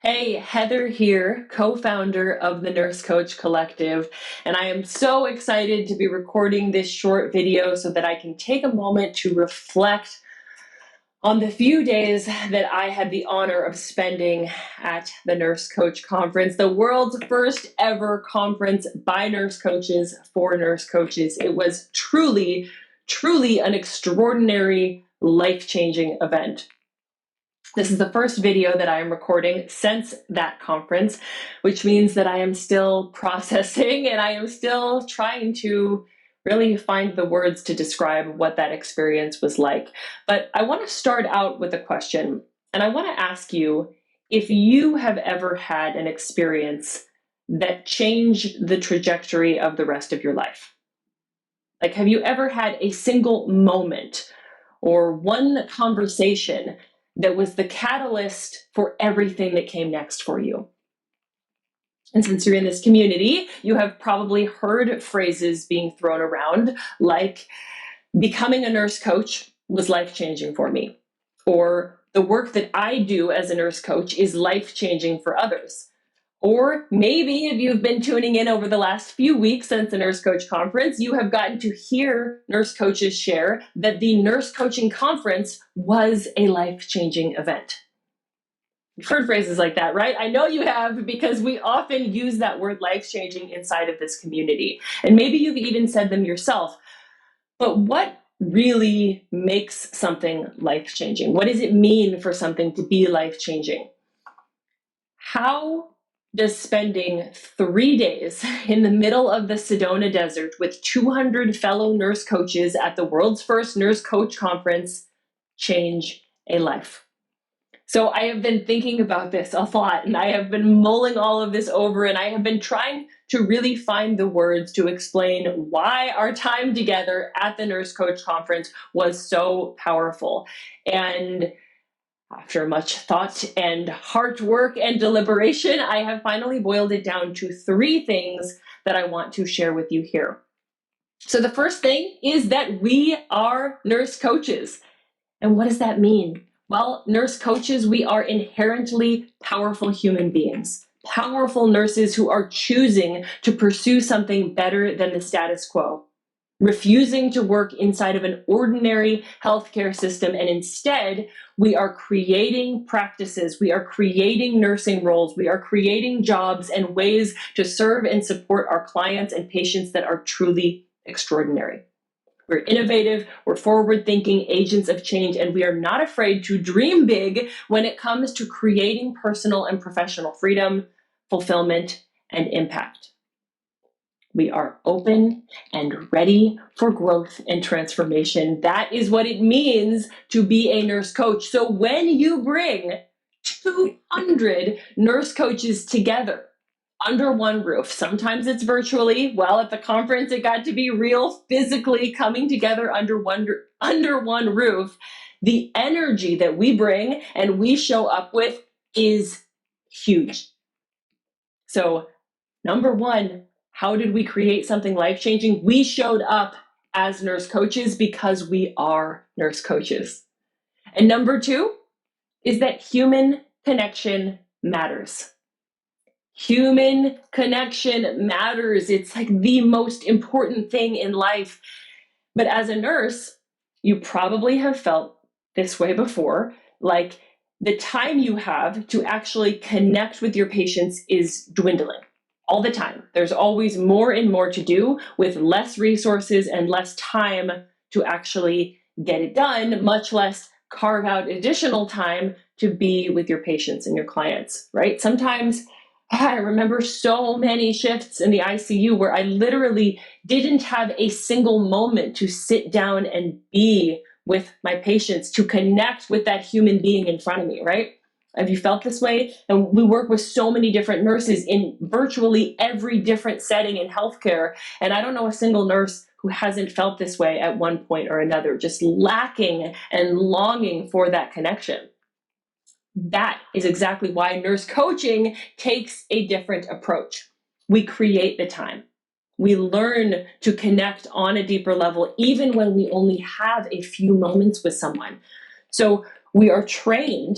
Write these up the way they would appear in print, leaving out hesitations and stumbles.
Hey, Heather here, co-founder of the Nurse Coach Collective, and I am so excited to be recording this short video so that I can take a moment to reflect on the few days that I had the honor of spending at the Nurse Coach Conference, the world's first ever conference by nurse coaches for nurse coaches. It was truly an extraordinary, life-changing event. This is the first video that I am recording since that conference, which means that I am still processing and I am still trying to really find the words to describe what that experience was like. But I want to start out with a question, and I want to ask you if you have ever had an experience that changed the trajectory of the rest of your life. Like, have you ever had a single moment or one conversation that was the catalyst for everything that came next for you? And since you're in this community, you have probably heard phrases being thrown around like, becoming a nurse coach was life-changing for me, or the work that I do as a nurse coach is life-changing for others. Or maybe if you've been tuning in over the last few weeks since the Nurse Coach Conference, you have gotten to hear nurse coaches share that the Nurse Coaching Conference was a life-changing event. You've heard phrases like that, right? I know you have, because we often use that word life-changing inside of this community. And maybe you've even said them yourself. But what really makes something life-changing? What does it mean for something to be life-changing? How does spending 3 days in the middle of the Sedona Desert with 200 fellow nurse coaches at the world's first nurse coach conference change a life? So I have been thinking about this a lot, and I have been mulling all of this over, and I have been trying to really find the words to explain why our time together at the Nurse Coach Conference was so powerful. And after much thought and hard work and deliberation, I have finally boiled it down to 3 things that I want to share with you here. So the first thing is that we are nurse coaches. And what does that mean? Well, nurse coaches, we are inherently powerful human beings, powerful nurses who are choosing to pursue something better than the status quo, refusing to work inside of an ordinary healthcare system, and instead we are creating practices, we are creating nursing roles, we are creating jobs and ways to serve and support our clients and patients that are truly extraordinary. We're innovative, we're forward-thinking agents of change, and we are not afraid to dream big when it comes to creating personal and professional freedom, fulfillment, and impact. We are open and ready for growth and transformation. That is what it means to be a nurse coach. So when you bring 200 nurse coaches together under one roof, sometimes it's virtually, well, at the conference it got to be real, physically coming together under one roof, the energy that we bring and we show up with is huge. So number one, how did we create something life-changing? We showed up as nurse coaches because we are nurse coaches. And number two is that human connection matters. Human connection matters. It's like the most important thing in life. But as a nurse, you probably have felt this way before, like the time you have to actually connect with your patients is dwindling. All the time. There's always more and more to do with less resources and less time to actually get it done, much less carve out additional time to be with your patients and your clients, right? Sometimes I remember so many shifts in the ICU where I literally didn't have a single moment to sit down and be with my patients, to connect with that human being in front of me, right? Have you felt this way? And we work with so many different nurses in virtually every different setting in healthcare. And I don't know a single nurse who hasn't felt this way at one point or another, just lacking and longing for that connection. That is exactly why nurse coaching takes a different approach. We create the time. We learn to connect on a deeper level, even when we only have a few moments with someone. So we are trained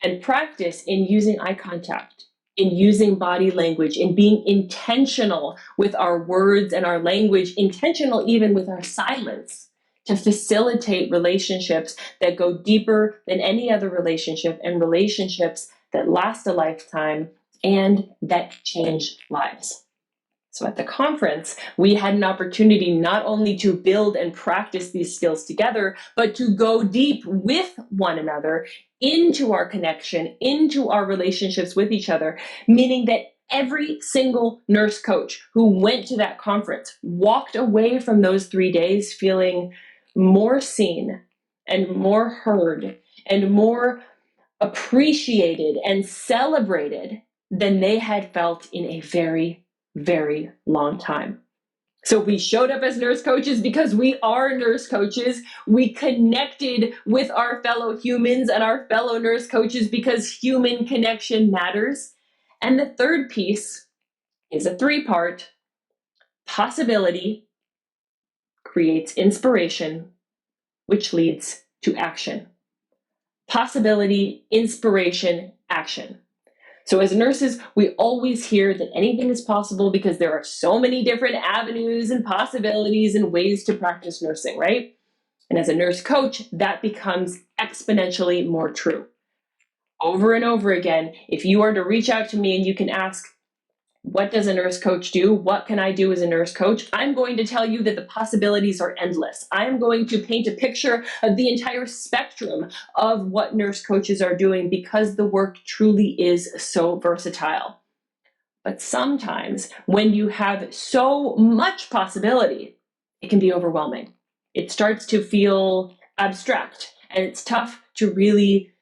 and practice in using eye contact, in using body language, in being intentional with our words and our language, intentional even with our silence, to facilitate relationships that go deeper than any other relationship, and relationships that last a lifetime and that change lives. So at the conference, we had an opportunity not only to build and practice these skills together, but to go deep with one another into our connection, into our relationships with each other, meaning that every single nurse coach who went to that conference walked away from those 3 days feeling more seen and more heard and more appreciated and celebrated than they had felt in a very, very long time. So we showed up as nurse coaches because we are nurse coaches. We connected with our fellow humans and our fellow nurse coaches because human connection matters. And the third piece is a 3-part: possibility creates inspiration, which leads to action. Possibility, inspiration, action. So as nurses, we always hear that anything is possible because there are so many different avenues and possibilities and ways to practice nursing, right? And as a nurse coach, that becomes exponentially more true. Over and over again, if you are to reach out to me and you can ask, what does a nurse coach do? What can I do as a nurse coach? I'm going to tell you that the possibilities are endless. I'm going to paint a picture of the entire spectrum of what nurse coaches are doing because the work truly is so versatile. But sometimes when you have so much possibility, it can be overwhelming. It starts to feel abstract, and it's tough to really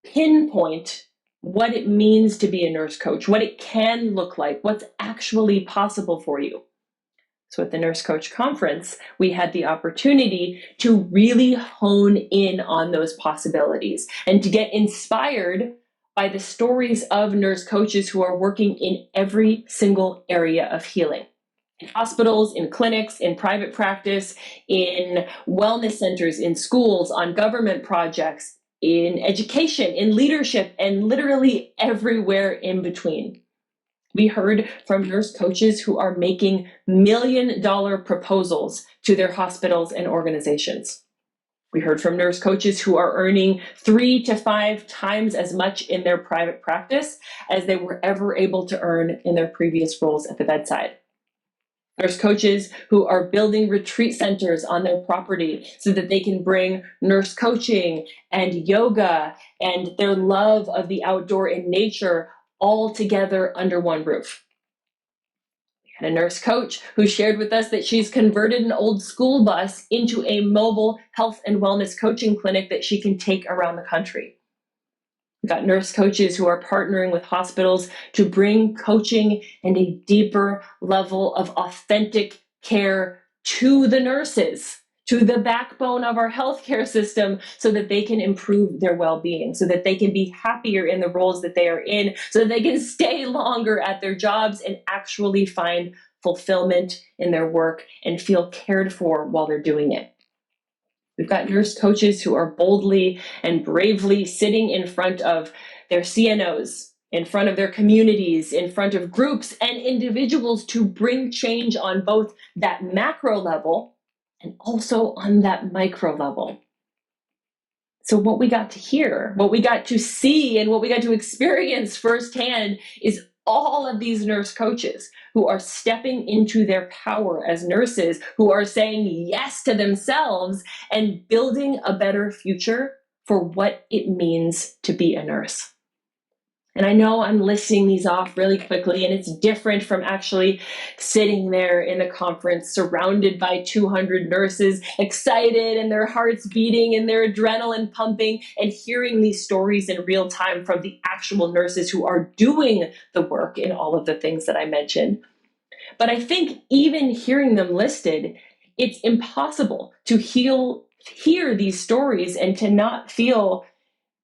pinpoint what it means to be a nurse coach, what it can look like, what's actually possible for you. So at the Nurse Coach Conference, we had the opportunity to really hone in on those possibilities and to get inspired by the stories of nurse coaches who are working in every single area of healing. In hospitals, in clinics, in private practice, in wellness centers, in schools, on government projects, in education, in leadership, and literally everywhere in between. We heard from nurse coaches who are making million-dollar proposals to their hospitals and organizations. We heard from nurse coaches who are earning 3 to 5 times as much in their private practice as they were ever able to earn in their previous roles at the bedside. Nurse coaches who are building retreat centers on their property so that they can bring nurse coaching and yoga and their love of the outdoor and nature all together under one roof. We had a nurse coach who shared with us that she's converted an old school bus into a mobile health and wellness coaching clinic that she can take around the country. We've got nurse coaches who are partnering with hospitals to bring coaching and a deeper level of authentic care to the nurses, to the backbone of our healthcare system, so that they can improve their well-being, so that they can be happier in the roles that they are in, so that they can stay longer at their jobs and actually find fulfillment in their work and feel cared for while they're doing it. We've got nurse coaches who are boldly and bravely sitting in front of their CNOs, in front of their communities, in front of groups and individuals to bring change on both that macro level and also on that micro level. So what we got to hear, what we got to see, and what we got to experience firsthand is all of these nurse coaches who are stepping into their power as nurses, who are saying yes to themselves and building a better future for what it means to be a nurse. And I know I'm listing these off really quickly, and it's different from actually sitting there in the conference surrounded by 200 nurses, excited and their hearts beating and their adrenaline pumping, and hearing these stories in real time from the actual nurses who are doing the work in all of the things that I mentioned. But I think even hearing them listed, it's impossible to hear these stories and to not feel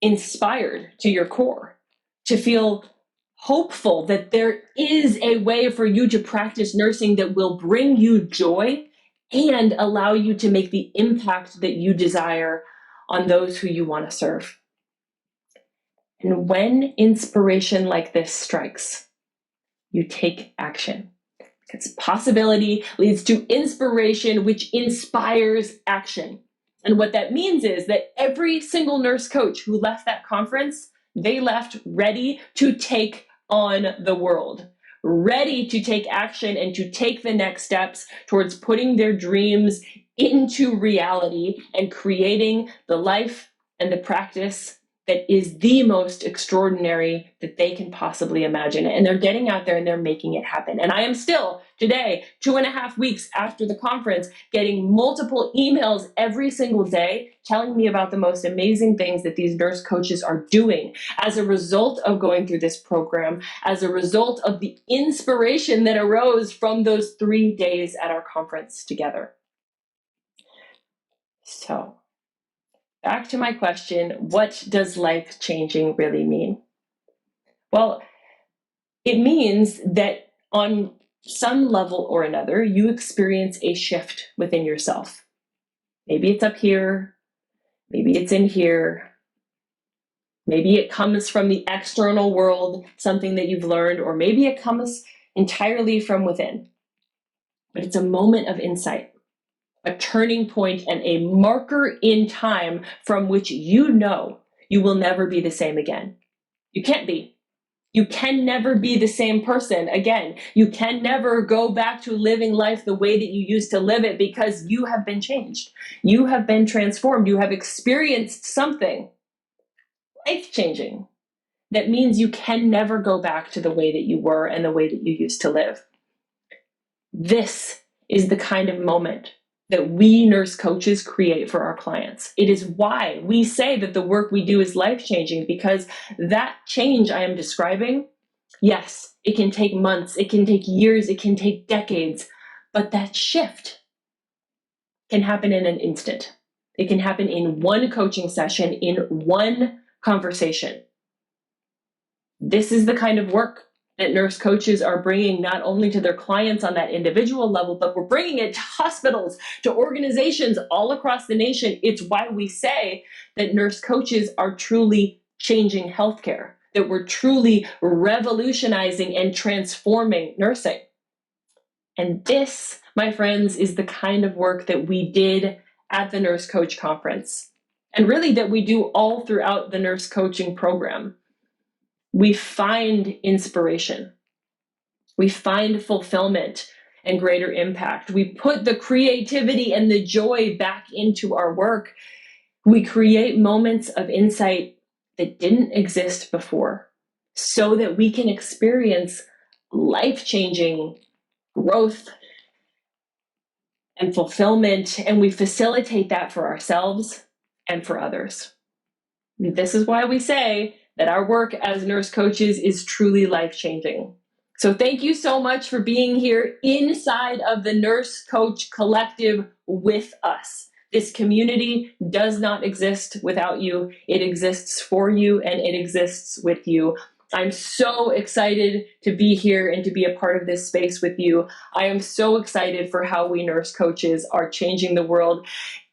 inspired to your core, to feel hopeful that there is a way for you to practice nursing that will bring you joy and allow you to make the impact that you desire on those who you want to serve. And when inspiration like this strikes, you take action. Because possibility leads to inspiration, which inspires action. And what that means is that every single nurse coach who left that conference, they left ready to take on the world, ready to take action and to take the next steps towards putting their dreams into reality and creating the life and the practice that is the most extraordinary that they can possibly imagine. And they're getting out there and they're making it happen. And I am still today, 2.5 weeks after the conference, getting multiple emails every single day telling me about the most amazing things that these nurse coaches are doing as a result of going through this program, as a result of the inspiration that arose from those 3 days at our conference together. So, back to my question, what does life-changing really mean? Well, it means that on some level or another, you experience a shift within yourself. Maybe it's up here, maybe it's in here, maybe it comes from the external world, something that you've learned, or maybe it comes entirely from within. But it's a moment of insight, a turning point, and a marker in time from which you know you will never be the same again. You can't be. You can never be the same person again. You can never go back to living life the way that you used to live it because you have been changed. You have been transformed. You have experienced something life-changing that means you can never go back to the way that you were and the way that you used to live. This is the kind of moment that we nurse coaches create for our clients. It is why we say that the work we do is life-changing, because that change I am describing, yes, it can take months, it can take years, it can take decades, but that shift can happen in an instant. It can happen in one coaching session, in one conversation. This is the kind of work that nurse coaches are bringing not only to their clients on that individual level, but we're bringing it to hospitals, to organizations all across the nation. It's why we say that nurse coaches are truly changing healthcare, that we're truly revolutionizing and transforming nursing. And this, my friends, is the kind of work that we did at the Nurse Coach Conference, and really that we do all throughout the nurse coaching program. We find inspiration. We find fulfillment and greater impact. We put the creativity and the joy back into our work. We create moments of insight that didn't exist before so that we can experience life-changing growth and fulfillment, and we facilitate that for ourselves and for others. This is why we say that our work as nurse coaches is truly life-changing. So thank you so much for being here inside of the Nurse Coach Collective with us. This community does not exist without you. It exists for you and it exists with you. I'm so excited to be here and to be a part of this space with you. I am so excited for how we nurse coaches are changing the world.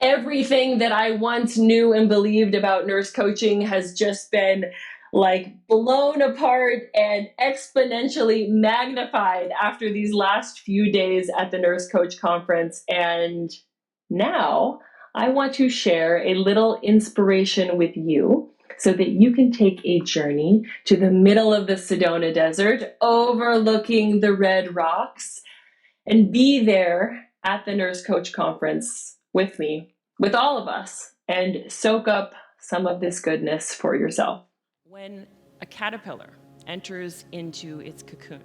Everything that I once knew and believed about nurse coaching has just been like blown apart and exponentially magnified after these last few days at the Nurse Coach Conference. And now I want to share a little inspiration with you so that you can take a journey to the middle of the Sedona Desert, overlooking the Red Rocks, and be there at the Nurse Coach Conference with me, with all of us, and soak up some of this goodness for yourself. When a caterpillar enters into its cocoon,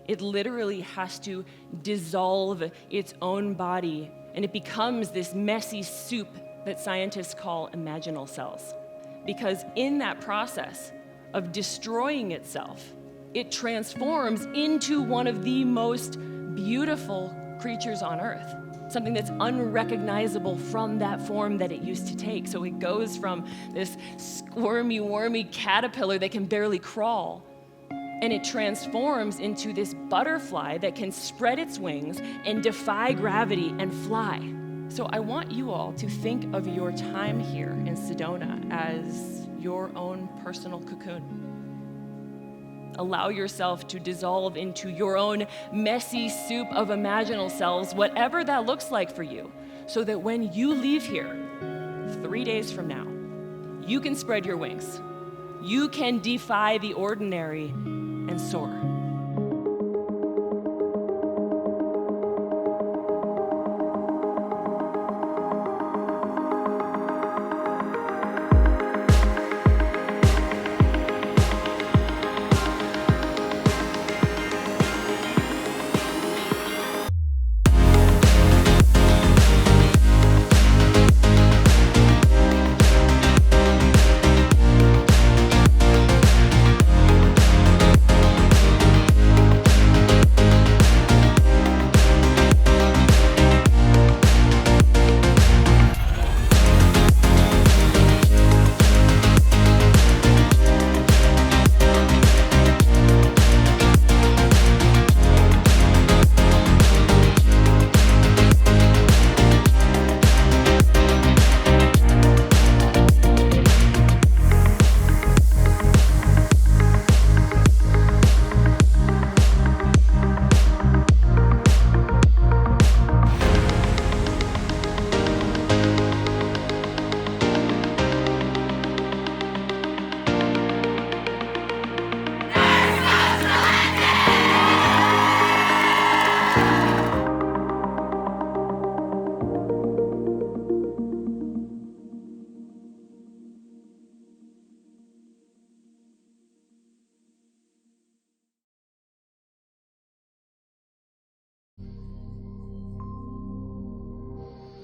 it literally has to dissolve its own body, and it becomes this messy soup that scientists call imaginal cells. Because in that process of destroying itself, it transforms into one of the most beautiful creatures on Earth. Something that's unrecognizable from that form that it used to take. So it goes from this squirmy, wormy caterpillar that can barely crawl, and it transforms into this butterfly that can spread its wings and defy gravity and fly. So I want you all to think of your time here in Sedona as your own personal cocoon. Allow yourself to dissolve into your own messy soup of imaginal selves, whatever that looks like for you, so that when you leave here 3 days from now, you can spread your wings. You can defy the ordinary and soar.